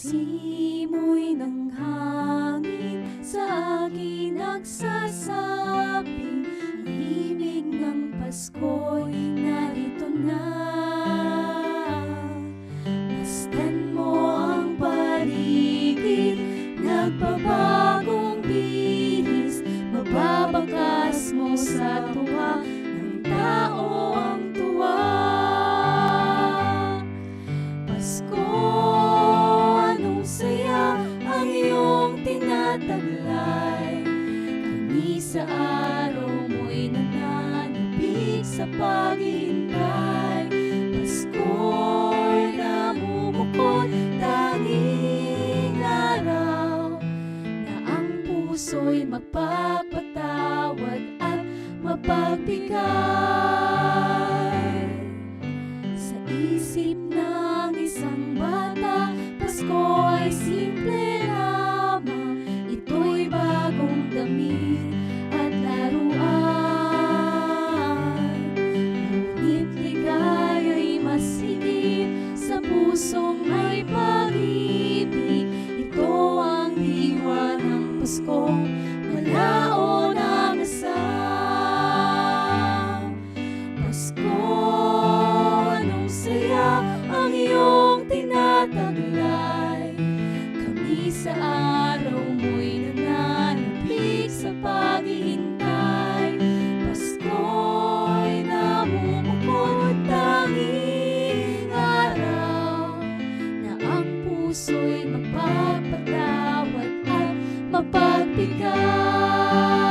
Simoy ng hangin sa akin nagsasabing ang ibig ng Pasko'y narito na. Masdan mo ang paligid, nagbabagong bihis, mababangkas mo sa tuwa ng tao ang tuwa. Pasko, anong saya ang iyong tinataglay. Kami sa araw mo'y nananabik sa paghihintay. Pasko'y namumukod, tanging araw na ang puso'y magpapatawad at mapagbigay. Sa isip ng isang bata, Pasko ay simple lamang. Ito'y bagong damit at laruan. Ngunit ligaya'y mas higit sa pusong may pag-ibig. Ito ang diwa ng Paskong malaon ang asam. Pasko, anong saya ang iyong tinataglay. Kami sa araw mo'y nananabik sa paghihintay. Pasko'y namumukod, tanging araw na ang puso'y magpapatawad at mapagbigay.